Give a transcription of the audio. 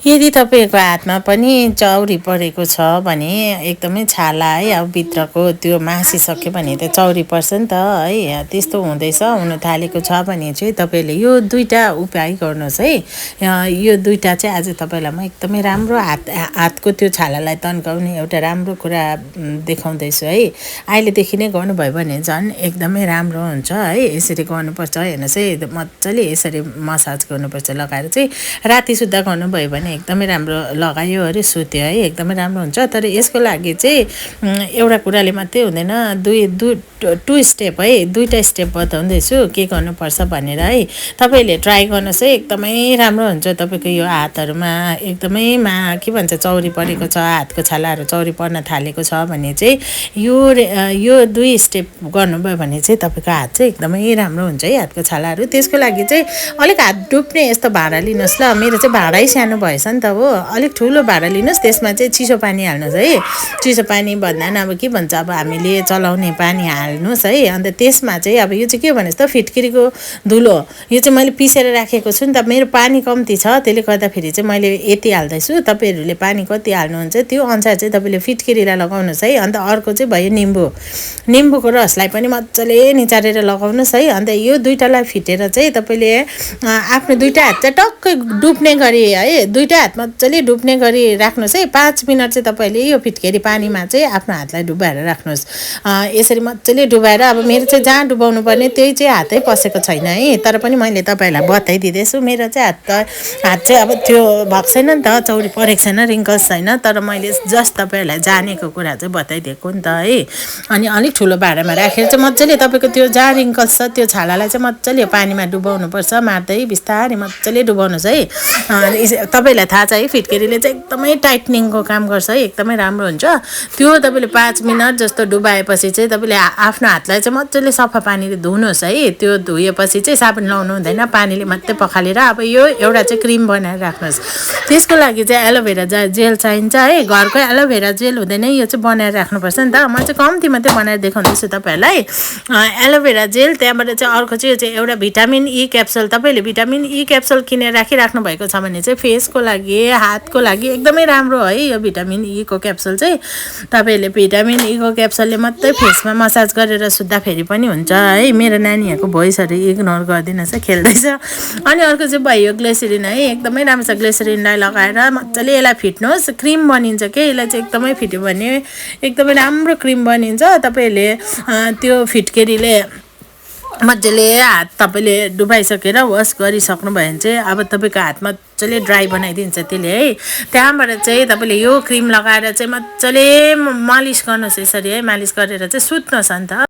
यदि तपाईँको हातमा पनि चौरी परेको छ भने एकदमै छाला है अब भित्रको त्यो मासिसक्यो भने त चौरी पर्छ नि त है। त्यस्तो हुन थालेको छ भने चाहिँ तपाईँले यो दुईटा उपाय गर्नुहोस् है। यो दुईटा चाहिँ आज तपाईँलाई म एकदमै राम्रो हातको त्यो छालालाई तन्काउने एउटा राम्रो कुरा देखाउँदैछु है। अहिलेदेखि नै गर्नुभयो भने झन् एकदमै राम्रो हुन्छ है। यसरी गर्नुपर्छ, हेर्नुहोस् है, मजाले यसरी मसाज गर्नुपर्छ लगाएर चाहिँ। राति सुत्दा गर्नुभयो भने एकदमै राम्रो लगायो अरे सुत्यो है, एकदमै राम्रो हुन्छ। तर यसको लागि चाहिँ एउटा कुराले मात्रै हुँदैन, टु स्टेप है, दुईटा स्टेप बताउँदैछु के गर्नुपर्छ भनेर है। तपाईँले ट्राई गर्नुहोस् है, एकदमै राम्रो हुन्छ। तपाईँको यो हातहरूमा एकदमै के भन्छ चौरी परेको छ, हातको छालाहरू चौरी पर्न थालेको छ भने चाहिँ यो दुई स्टेप गर्नुभयो भने चाहिँ तपाईँको हात चाहिँ एकदमै राम्रो हुन्छ है, हातको छालाहरू। त्यसको लागि चाहिँ अलिक हात डुब्ने यस्तो भाँडा लिनुहोस् ल। मेरो चाहिँ भाँडै सानो भएछ नि त हो, अलिक ठुलो भाँडा लिनुहोस्, त्यसमा चाहिँ चिसो पानी हाल्नुहोस् है। चिसो पानी भन्दा पनि अब के भन्छ, अब हामीले चलाउने पानी हाल्नुहोस् है। अन्त त्यसमा चाहिँ अब यो चाहिँ के भन्नुहोस् त, फिटकिरीको धुलो, यो चाहिँ मैले पिसेर राखेको छु नि त। मेरो पानी कम्ती छ, त्यसले गर्दाखेरि चाहिँ मैले यति हाल्दैछु। तपाईँहरूले पानी कति हाल्नुहुन्छ त्यो अनुसार चाहिँ तपाईँले फिटकिरीलाई लगाउनुहोस् है। अन्त अर्को चाहिँ भयो निम्बुको रसलाई पनि मजाले निचारेर लगाउनुहोस् है। अन्त यो दुईटालाई फिटेर चाहिँ तपाईँले आफ्नो दुईटा हात चाहिँ टक्कै डुब्ने गरी है, दुईटा हात मजाले डुब्ने गरी राख्नुहोस् है। 5 मिनट चाहिँ तपाईँले यो फिटकेरी पानीमा चाहिँ आफ्नो हातलाई डुबाएर राख्नुहोस्। यसरी मजाले डुबाएर, अब मेरो चाहिँ जहाँ डुबाउनु पर्ने त्यही चाहिँ हातै पसेको छैन है, तर पनि मैले तपाईँहरूलाई बताइदिँदैछु। मेरो चाहिँ हात चाहिँ अब त्यो भएको छैन नि त, चौरी परेको छैन, रिङ्कल्स छैन, तर मैले जस्ट तपाईँहरूलाई जानेको कुरा चाहिँ बताइदिएको नि त है। अनि अलिक ठुलो भाँडामा राखेर चाहिँ मजाले तपाईँको त्यो जहाँ रिङ्कल्स छ त्यो छालालाई चाहिँ मजाले पानीमा डुबाउनुपर्छ, मार्दै बिस्तारै मजाले डुबाउनुहोस् है। तपाईँलाई थाहा छ है, फिटकेरीले चाहिँ एकदमै टाइटनिङको काम गर्छ है, एकदमै राम्रो हुन्छ। त्यो तपाईँले 5 मिनट जस्तो डुबाएपछि चाहिँ तपाईँले आफ्नो हातलाई चाहिँ मजाले सफा पानीले धुनुहोस् है। त्यो धोएपछि चाहिँ साबुन लाउनु हुँदैन, पानीले मात्रै पखालेर अब यो एउटा चाहिँ क्रिम बनाएर राख्नुहोस्। त्यसको लागि चाहिँ एलोभेरा जेल चाहिन्छ है, घरको एलोभेरा जेल हुँदैन, यो चाहिँ बनाएर राख्नुपर्छ नि त। म चाहिँ कम्ती मात्रै बनाएर देखाउँदैछु तपाईँहरूलाई। एलोभेरा जेल, त्यहाँबाट चाहिँ अर्को चाहिँ यो चाहिँ एउटा भिटामिन ई क्याप्सुल। तपाईँले भिटामिन ई क्याप्सुल किनेर राखिराख्नु भएको छ भने चाहिँ फेसको लागि, हातको लागि एकदमै राम्रो है यो भिटामिन ई को क्याप्सुल चाहिँ। तपाईँले भिटामिन ई को क्याप्सुलले मात्रै फेसमा मसाज गरेर सुत्दाखेरि पनि हुन्छ है। मेरो नानीहरूको भोइसहरू इग्नोर गरिदिनुहोस् है, खेल्दैछ। अनि अर्को चाहिँ भयो ग्लिसरिन है, एकदमै राम्रो छ। ग्लिसरिनलाई लगाएर मजाले यसलाई फिट्नुहोस्, क्रिम बनिन्छ के, यसलाई चाहिँ एकदमै फिट्यो भने एकदमै राम्रो क्रिम बनिन्छ। तपाईँहरूले त्यो फिटकेरीले मजाले हात तपाईँले डुबाइसकेर वास गरिसक्नु भयो भने चाहिँ अब तपाईँको हात मजाले ड्राई बनाइदिन्छ त्यसले है। त्यहाँबाट चाहिँ तपाईँले यो क्रिम लगाएर चाहिँ मजाले मालिस गर्नुहोस्, यसरी है, मालिस गरेर चाहिँ सुत्नुहोस् अन्त।